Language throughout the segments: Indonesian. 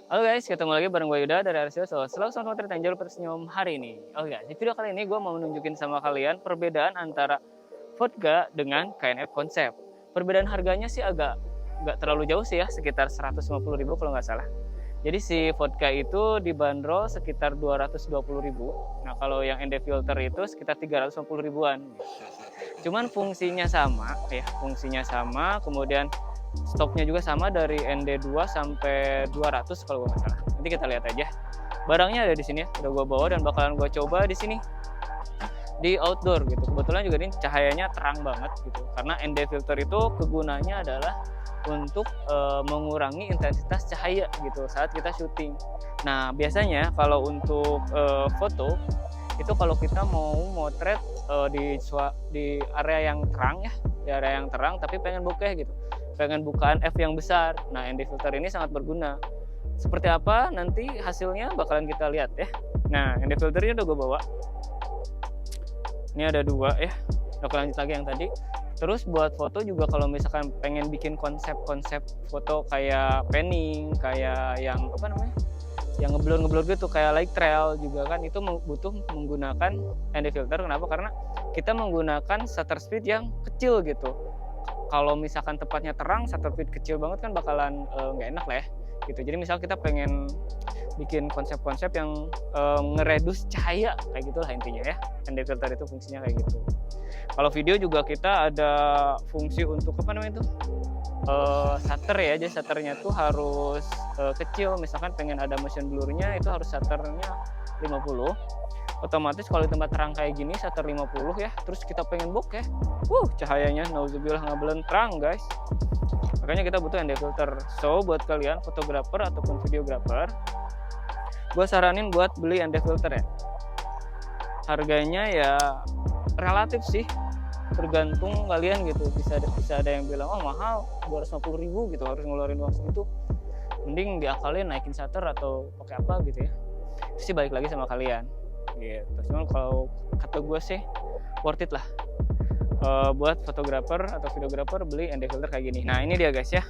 Halo guys, ketemu lagi bareng gue Yuda dari RSO. Selalu sama teman jangan lupa tersenyum hari ini. Oke guys, di video kali ini gue mau menunjukin sama kalian perbedaan antara vodka dengan KNF konsep. Perbedaan harganya sih agak nggak terlalu jauh sih ya, sekitar 150.000 kalau nggak salah. Jadi si vodka itu dibanderol sekitar 220.000. Nah kalau yang ND filter itu sekitar 350 ribuan. Cuman fungsinya sama ya, fungsinya sama, kemudian stoknya juga sama dari ND2 sampai 200 kalau gue nggak salah. Nanti kita lihat aja. Barangnya ada di sini ya, udah gue bawa dan bakalan gue coba di sini di outdoor gitu. Kebetulan juga ini cahayanya terang banget gitu. Karena ND filter itu kegunaannya adalah untuk mengurangi intensitas cahaya gitu saat kita syuting. Nah biasanya kalau untuk foto itu kalau kita mau motret di area yang terang ya, di area yang terang tapi pengen bokeh gitu, pengen bukaan f yang besar. Nah ND filter ini sangat berguna. Seperti apa nanti hasilnya bakalan kita lihat ya. Nah ND filternya udah gue bawa. Ini ada dua ya. Oke lanjut lagi yang tadi. Terus buat foto juga kalau misalkan pengen bikin konsep-konsep foto kayak panning, kayak yang apa namanya, yang ngeblur gitu kayak light trail juga kan, itu butuh menggunakan ND filter. Kenapa? Karena kita menggunakan shutter speed yang kecil gitu. Kalau misalkan tempatnya terang, shutter speed kecil banget kan bakalan nggak enak lah ya gitu. Jadi misal kita pengen bikin konsep-konsep yang ngeredus cahaya kayak gitulah intinya ya. ND filter itu fungsinya kayak gitu. Kalau video juga kita ada fungsi untuk apa namanya itu, shutter ya. Jadi shutternya tuh harus kecil. Misalkan pengen ada motion blurnya itu harus shutternya 50. Otomatis kalau di tempat terang kayak gini shutter 50 ya. Terus kita pengen bokeh, cahayanya nauzubillah ngebeleng terang guys. Makanya kita butuh ND filter. So buat kalian fotografer ataupun videografer, gue saranin buat beli ND filter ya. Harganya ya relatif sih, tergantung kalian gitu. Bisa ada yang bilang oh mahal 250.000 gitu, harus ngeluarin uang segitu. Mending diakalin naikin shutter atau pakai apa gitu ya. Itu sih balik lagi sama kalian gitu. Cuman kalau kata gue sih worth it lah buat fotografer atau videografer beli ND filter kayak gini. Nah ini dia guys ya.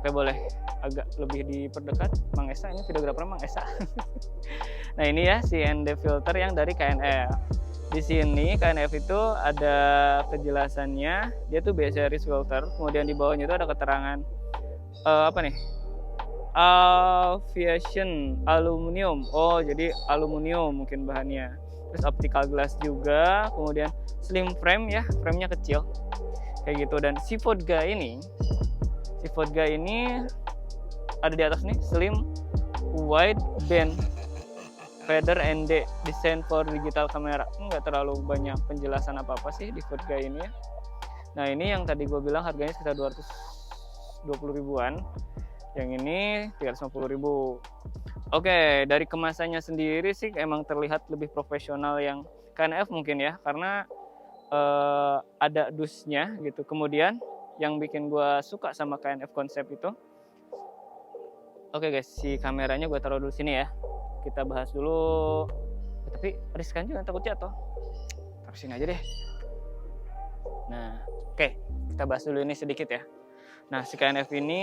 Oke boleh agak lebih diperdekat Mang Esa, ini videografer Mang Esa. Nah ini ya si ND filter yang dari KNF. Di sini KNF itu ada kejelasannya, dia tuh B series filter, kemudian di bawahnya itu ada keterangan apa nih, aviation aluminium. Oh jadi aluminium mungkin bahannya. Terus optical glass juga, kemudian slim frame ya, framenya kecil kayak gitu. Dan si vodka ini ada di atas nih, slim wide band feather ND design for digital camera. Nggak terlalu banyak penjelasan apa-apa sih di vodka ini ya. Nah ini yang tadi gue bilang harganya sekitar 220 ribuan, yang ini 350 ribu. Oke, dari kemasannya sendiri sih emang terlihat lebih profesional yang KNF mungkin ya, karena ada dusnya gitu. Kemudian yang bikin gue suka sama KNF konsep itu, oke guys, si kameranya gue taruh dulu sini ya. Kita bahas dulu, tapi riskan juga takut jatuh. Taruh sini aja deh. Nah, oke, kita bahas dulu ini sedikit ya. Nah, si KNF ini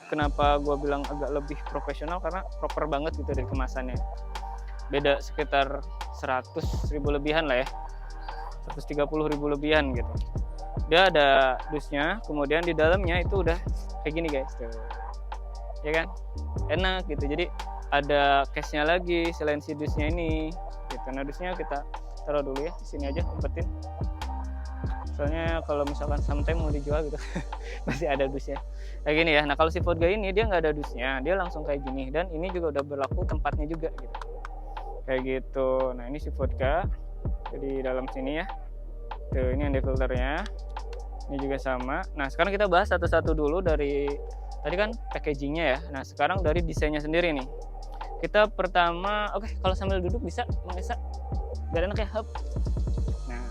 kenapa gue bilang agak lebih profesional, karena proper banget gitu dari kemasannya. Beda sekitar 100.000 lebihan lah ya. 130.000 lebihan gitu. Dia ada dusnya, kemudian di dalamnya itu udah kayak gini guys tuh. Ya kan? Enak gitu. Jadi ada case-nya lagi selain si dusnya ini gitu. Nah dusnya kita taruh dulu ya, sini aja umpetin. Soalnya kalau misalkan sometime mau dijual gitu masih ada dusnya kayak gini ya. Nah kalau si vodka ini dia nggak ada dusnya, dia langsung kayak gini, dan ini juga udah berlaku tempatnya juga gitu kayak gitu. Nah ini si vodka jadi dalam sini ya tuh, ini ND filternya, ini juga sama. Nah sekarang kita bahas satu-satu dulu. Dari tadi kan packagingnya ya, nah sekarang dari desainnya sendiri nih. Kita pertama, oke, kalau sambil duduk bisa Mang Esa, gak enak ya, hop. Nah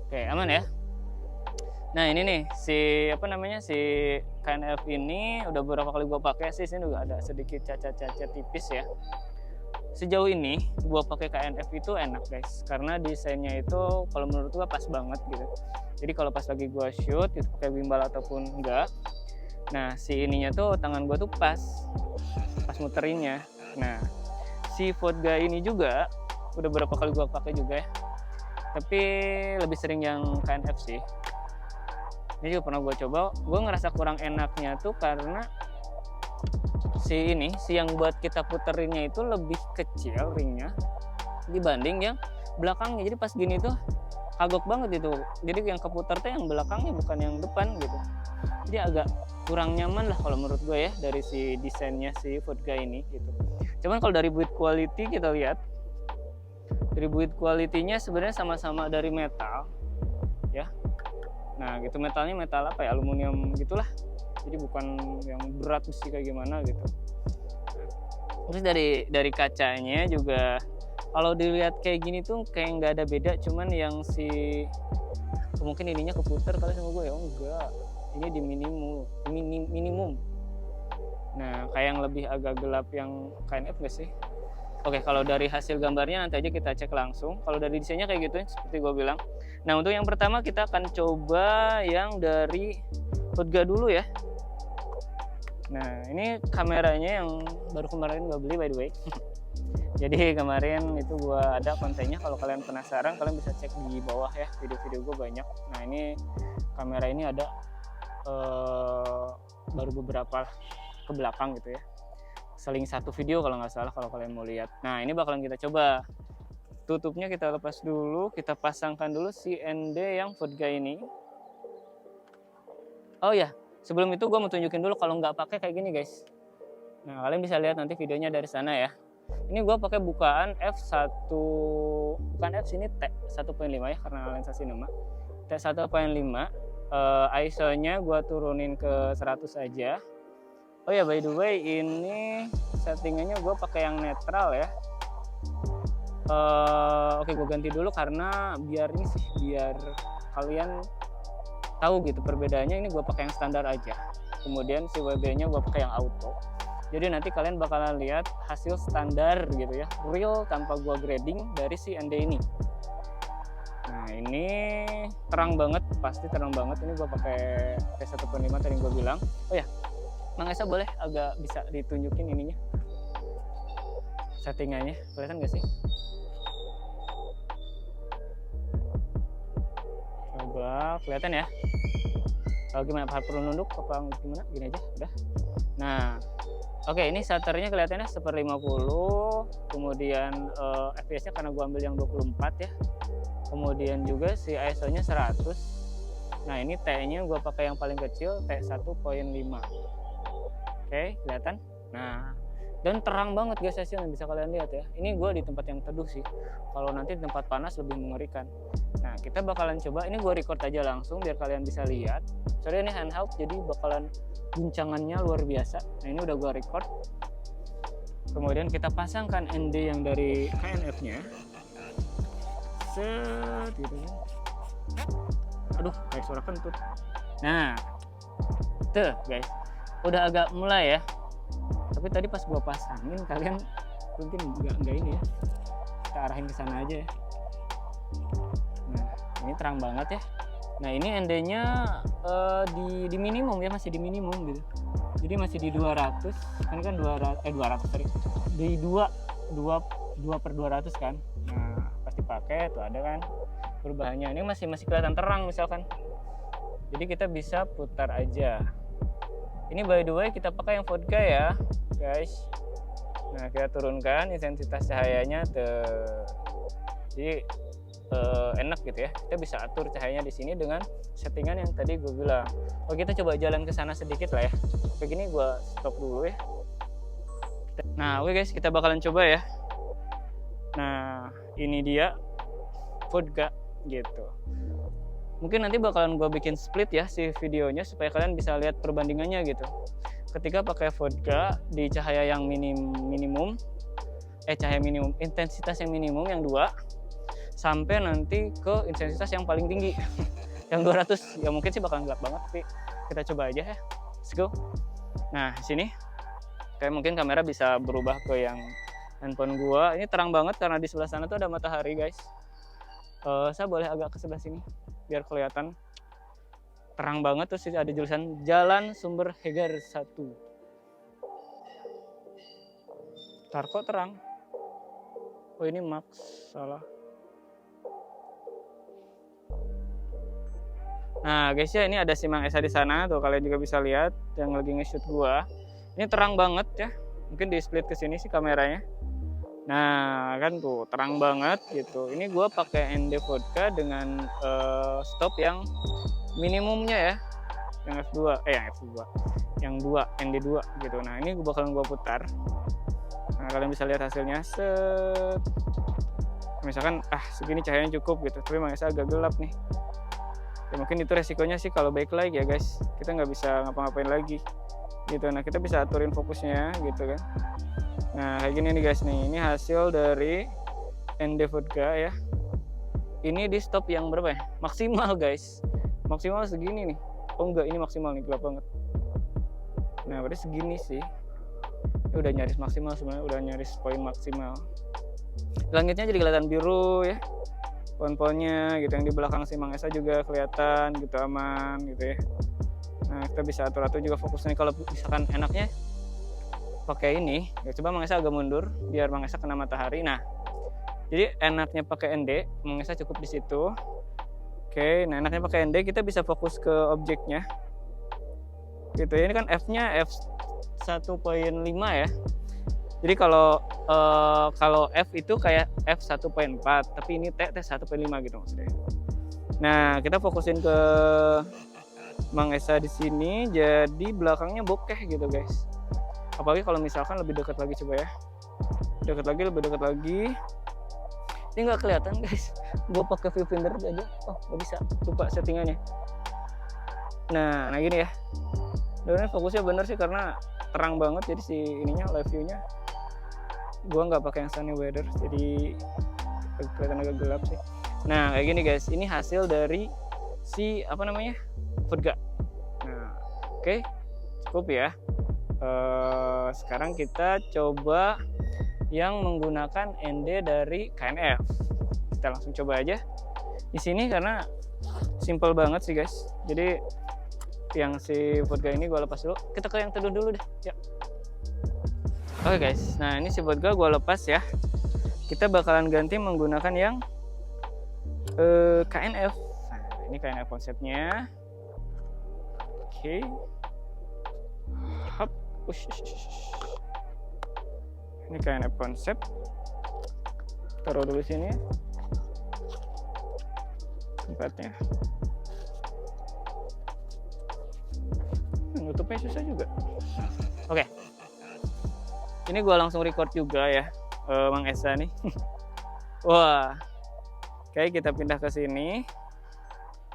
oke, aman ya. Nah ini nih si si KNF ini udah beberapa kali gua pakai sih. Sini juga ada sedikit cacat-cacat tipis ya. Sejauh ini gua pakai KNF itu enak guys, karena desainnya itu kalau menurut gua pas banget gitu. Jadi kalau pas lagi gua shoot itu pakai gimbal ataupun enggak, Nah si ininya tuh tangan gue tuh pas muterinnya. Nah si vodka ini juga udah berapa kali gue pakai juga ya, tapi lebih sering yang KNF sih. Ini juga pernah gue coba, gue ngerasa kurang enaknya tuh karena si yang buat kita puterinnya itu lebih kecil ringnya dibanding yang belakangnya. Jadi pas gini tuh kagok banget itu. Jadi yang keputar tuh yang belakangnya bukan yang depan gitu. Jadi agak kurang nyaman lah kalau menurut gue ya dari si desainnya si vodka ini gitu. Cuman kalau dari build quality kita lihat, dari build quality-nya sebenarnya sama-sama dari metal ya. Nah gitu, metalnya metal apa ya, aluminium gitulah, jadi bukan yang berat besi kayak gimana gitu. Terus dari kacanya juga kalau dilihat kayak gini tuh kayak nggak ada beda, cuman yang si mungkin ininya keputar kali sama gue ya. Oh enggak, ini di minimum. Nah kayak yang lebih agak gelap yang KNF gak sih? Oke, kalau dari hasil gambarnya nanti aja kita cek langsung. Kalau dari desainnya kayak gitu seperti gue bilang. Nah untuk yang pertama kita akan coba yang dari vodka dulu ya. Nah ini kameranya yang baru kemarin gue beli by the way. Jadi kemarin itu gue ada kontennya, kalau kalian penasaran kalian bisa cek di bawah ya, video-video gue banyak. Nah ini kamera ini ada baru beberapa ke belakang gitu ya, seling satu video kalau nggak salah kalau kalian mau lihat. Nah ini bakalan kita coba. Tutupnya kita lepas dulu, kita pasangkan dulu si ND yang vodka ini. Oh ya, sebelum itu gue mau tunjukin dulu kalau nggak pakai kayak gini guys. Nah kalian bisa lihat nanti videonya dari sana ya. Ini gue pakai bukaan f1, bukan f sini T1.5 ya karena lensa cinema. T1.5, ISO-nya gue turunin ke 100 aja. Oh ya by the way, ini settingannya gue pakai yang netral ya. Oke, gue ganti dulu karena biar kalian tahu gitu perbedaannya. Ini gue pakai yang standar aja. Kemudian si WB-nya gue pakai yang auto. Jadi nanti kalian bakalan lihat hasil standar gitu ya, real tanpa gue grading dari si ND ini. Nah ini terang banget, pasti terang banget. Ini gue pakai T1.5 tadi gue bilang. Oh ya, Mang Esa boleh agak bisa ditunjukin ininya, settingannya, kelihatan gak sih? Coba kelihatan ya. Kalau gimana, perlu nunduk apa gimana? Gini aja udah. Nah oke, ini shutternya kelihatannya 1/50. Kemudian FPS nya karena gua ambil yang 24 ya. Kemudian juga si ISO nya 100. Nah ini T nya gua pakai yang paling kecil, T1.5. Oke, kelihatan. Nah, dan terang banget guys hasilnya, bisa kalian lihat ya. Ini gue di tempat yang teduh sih. Kalau nanti di tempat panas lebih mengerikan. Nah, kita bakalan coba. Ini gue record aja langsung biar kalian bisa lihat. Sorry ini handheld, jadi bakalan guncangannya luar biasa. Nah, ini udah gue record. Kemudian kita pasangkan ND yang dari KNF-nya. Set gitu ya. Aduh, kayak suara kentut. Nah, tuh guys. Udah agak mulai ya, tapi tadi pas gua pasangin kalian mungkin nggak ini ya, kita arahin ke sana aja ya. Nah ini terang banget ya. Nah ini ND-nya di minimum ya, masih di minimum gitu, jadi masih di 200 kan 200 sorry, di 2/200 kan. Nah pasti pakai tuh ada kan perubahannya. Ini masih kelihatan terang misalkan, jadi kita bisa putar aja. Ini by the way kita pakai yang vodka ya guys. Nah kita turunkan intensitas cahayanya jadi enak gitu ya. Kita bisa atur cahayanya di sini dengan settingan yang tadi gue bilang. Oh kita coba jalan ke sana sedikit lah ya. Kayak gini gue stop dulu ya. Nah oke guys, kita bakalan coba ya. Nah ini dia vodka gitu. Mungkin nanti bakalan gue bikin split ya si videonya supaya kalian bisa lihat perbandingannya gitu. Ketika pakai vodka di cahaya yang minimum, cahaya minimum, intensitas yang minimum yang 2, sampai nanti ke intensitas yang paling tinggi yang 200. Ya mungkin sih bakalan gelap banget, tapi kita coba aja ya. Let's go. Nah sini kayak mungkin kamera bisa berubah ke yang handphone gua. Ini terang banget karena di sebelah sana tuh ada matahari guys. Saya boleh agak ke sebelah sini biar kelihatan. terang banget, terus ada tulisan Jalan Sumber Hegar 1. Ntar kok terang. Oh ini Max, salah. Nah guys ya, ini ada si Mang Esa di sana tuh, kalian juga bisa lihat yang lagi nge-shoot gua. Ini terang banget ya. Mungkin di split ke sini sih kameranya. Nah, kan tuh terang banget gitu. Ini gua pakai ND Vodka dengan stop yang minimumnya ya. Yang F2, yang F2. Yang 2, ND2 gitu. Nah, ini bakalan gua putar. Nah, kalian bisa lihat hasilnya. Set. Misalkan segini cahayanya cukup gitu, tapi Mang Esa agak gelap nih. Ya mungkin itu resikonya sih kalau backlight ya guys, kita nggak bisa ngapa-ngapain lagi gitu. Nah kita bisa aturin fokusnya gitu kan. Nah kayak gini nih guys nih, ini hasil dari ND Vodka ya. Ini di stop yang berapa ya, maksimal guys, maksimal segini nih. Oh enggak, ini maksimal nih, gelap banget. Nah berarti segini sih, ini udah nyaris maksimal sebenarnya, udah nyaris poin maksimal. Langitnya jadi kelihatan biru ya, pohon-pohonnya gitu, yang di belakang si Mang Esa juga kelihatan gitu, aman gitu ya. Nah kita bisa atur-atur juga fokusnya. Kalau misalkan enaknya pakai ini ya, coba Mang Esa agak mundur biar Mang Esa kena matahari. Nah jadi enaknya pakai ND, Mang Esa cukup di situ. Oke, nah enaknya pakai ND, kita bisa fokus ke objeknya gitu ya. Ini kan F-nya F1.5 ya. Jadi kalau F itu kayak F1.4, tapi ini T 1.5 gitu maksudnya. Nah, kita fokusin ke Mang Esa di sini, jadi belakangnya bokeh gitu, guys. Apalagi kalau misalkan lebih dekat lagi, coba ya. Lebih dekat lagi. Ini nggak kelihatan, guys. Gue pakai viewfinder aja. Oh, nggak bisa. Lupa settingannya. Nah gini ya. Dan fokusnya bener sih karena terang banget, jadi si ininya live view-nya gua nggak pakai yang sunny weather, jadi kelihatan agak gelap sih. Nah kayak gini guys, ini hasil dari si Vodka. Nah oke, cukup ya. Sekarang kita coba yang menggunakan ND dari KNF. Kita langsung coba aja di sini karena simple banget sih guys. Jadi yang si Vodka ini gue lepas dulu, kita ke yang teduh dulu deh ya. Oke guys, nah ini si Vodka gue lepas ya. Kita bakalan ganti menggunakan yang KNF. Nah, ini KNF konsepnya. Oke. Hop. Ini KNF konsep. Taruh dulu sini ya. Tempatnya. Nutupnya susah juga. Oke. Ini gue langsung record juga ya, Mang Esa nih. Wah, oke kita pindah ke sini.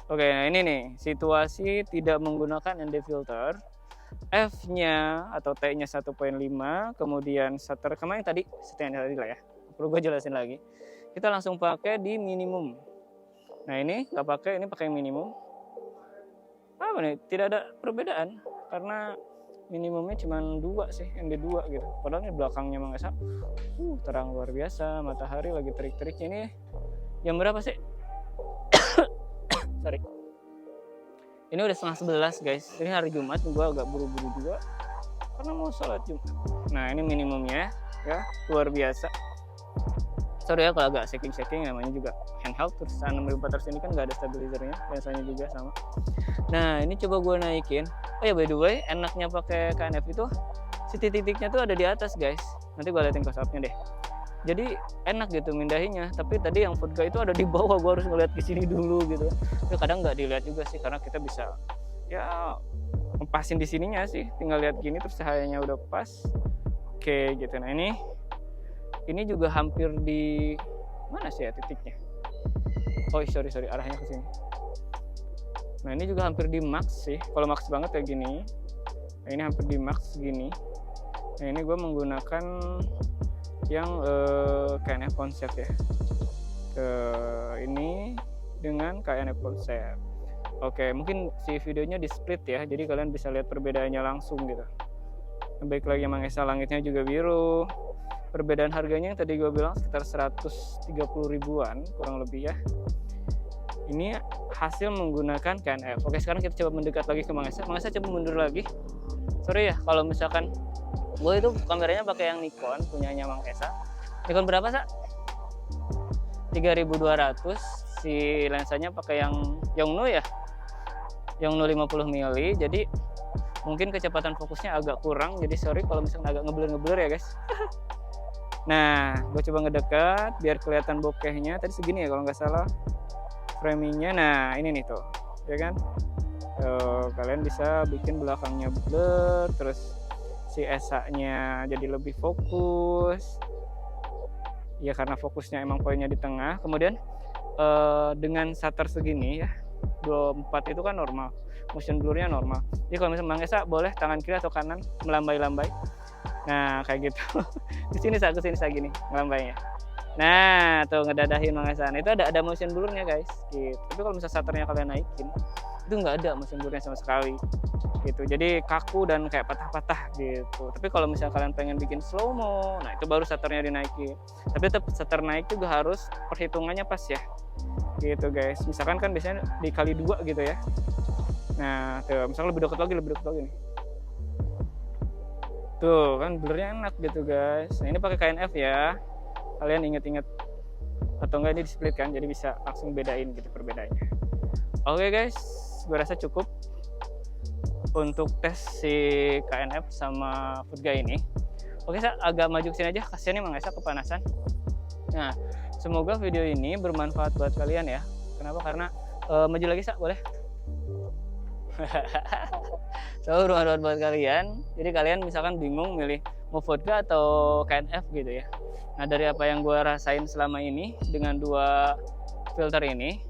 Oke, nah ini nih situasi tidak menggunakan ND filter. F-nya atau T-nya 1.5, kemudian shutter kemarin tadi settingan tadi lah ya. Perlu gue jelasin lagi. Kita langsung pakai di minimum. Nah ini nggak pakai, ini pakai minimum. Apa nih? Tidak ada perbedaan karena minimumnya cuma 2 sih, ND2 gitu. Padahal ini belakangnya Mang Esa terang luar biasa, matahari lagi terik-teriknya. Ini jam berapa sih? Sorry. Ini udah 10:30 guys. Ini hari Jumat, gua agak buru-buru juga karena mau sholat Jumat. Nah ini minimumnya ya, luar biasa. Sorry ya kalau agak shaking-shaking, namanya juga handheld. Terus 6400 ini kan nggak ada stabilizernya, lensanya juga sama. Nah ini coba gue naikin. Oh ya by the way, enaknya pakai KNF itu si titik-titiknya tuh ada di atas guys. Nanti gue liatin close-up-nya deh. Jadi enak gitu mindahinnya. Tapi tadi yang Vodka itu ada di bawah, gue harus ngeliat ke sini dulu gitu. Tapi kadang nggak dilihat juga sih karena kita bisa ya ngepasin di sininya sih. Tinggal lihat gini terus cahayanya udah pas. Oke gitu. Nah ini juga hampir di mana sih ya titiknya? Oh sorry arahnya ke sini. Nah ini juga hampir di max sih. Kalau max banget kayak gini. Nah ini hampir di max segini. Nah ini gue menggunakan yang KNF konsep ya. Ini dengan KNF konsep. Oke, mungkin si videonya di split ya. Jadi kalian bisa lihat perbedaannya langsung gitu. Baik lagi Mang Esa, langitnya juga biru. Perbedaan harganya yang tadi gue bilang sekitar 130 ribuan kurang lebih ya. Ini hasil menggunakan KNF. Oke, sekarang kita coba mendekat lagi ke Mang Esa. Mang Esa coba mundur lagi. Sorry ya kalau misalkan gue itu kameranya pakai yang Nikon punyanya Mang Esa. Nikon berapa, Sa? 3200. Si lensanya pakai yang Yongnuo ya. Yongnuo 50 mili. Jadi mungkin kecepatan fokusnya agak kurang. Jadi sorry kalau misalkan agak ngeblur ya, guys. Nah, gue coba ngedekat biar kelihatan bokehnya. Tadi segini ya kalau nggak salah framingnya. Nah, ini nih tuh, ya kan? Tuh, kalian bisa bikin belakangnya blur, terus si esanya jadi lebih fokus. Ya karena fokusnya emang poinnya di tengah. Kemudian dengan shutter segini ya, 24 itu kan normal, motion blurnya normal. Jadi kalau misalnya Mang Esa boleh tangan kiri atau kanan melambai-lambai. Nah, kayak gitu. Kesini gini ngelambainya. Nah, tuh ngedadahin Mang Esa. Nah, itu ada motion blurnya, guys. Gitu. Tapi kalau misalnya shutternya kalian naikin, itu nggak ada motion blurnya sama sekali. Gitu. Jadi kaku dan kayak patah-patah gitu. Tapi kalau misalnya kalian pengen bikin slow mo, nah itu baru shutternya dinaikin. Tapi tetap shutter naik juga harus perhitungannya pas ya. Gitu, guys. Misalkan kan biasanya dikali 2 gitu ya. Nah, tuh misalnya lebih dekat lagi nih. Tuh kan blurnya enak gitu, guys. Nah, ini pakai KNF ya. Kalian inget-inget atau enggak ini di split kan, jadi bisa langsung bedain gitu perbedaannya. Oke, guys, gue rasa cukup untuk tes si KNF sama Voodga ini. Oke, Sa, agak maju sini aja, kasihan nih Mang Esa kepanasan. Nah, semoga video ini bermanfaat buat kalian ya. Kenapa? Karena maju lagi, Sa, boleh? So, bermanfaat buat kalian. Jadi kalian misalkan bingung milih mau Voodga atau KNF gitu ya. Nah, dari apa yang gue rasain selama ini dengan 2 filter ini,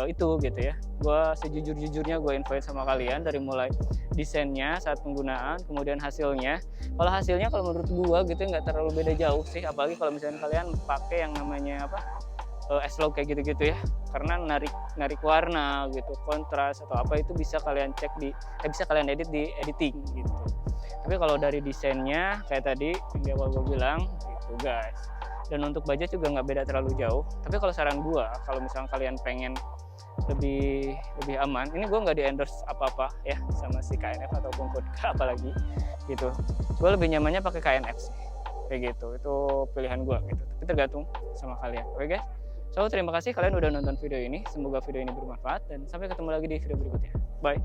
itu gitu ya. Gue sejujur-jujurnya gue infoin sama kalian dari mulai desainnya saat penggunaan, kemudian hasilnya. Kalau hasilnya kalau menurut gue gitu nggak terlalu beda jauh sih, apalagi kalau misalnya kalian pakai yang namanya apa, S-Log kayak gitu-gitu ya, karena narik warna gitu, kontras atau apa itu bisa kalian cek bisa kalian edit di editing gitu. Tapi kalau dari desainnya kayak tadi yang di awal gue bilang gitu, guys. Dan untuk budget juga nggak beda terlalu jauh. Tapi kalau saran gue, kalau misalnya kalian pengen lebih aman, ini gue nggak di endorse apa-apa ya sama si KNF ataupun Voodga apalagi gitu. Gue lebih nyamannya pakai KNF sih, kayak gitu. Itu pilihan gue gitu. Tapi tergantung sama kalian. Oke, guys. So, terima kasih kalian udah nonton video ini. Semoga video ini bermanfaat dan sampai ketemu lagi di video berikutnya. Bye.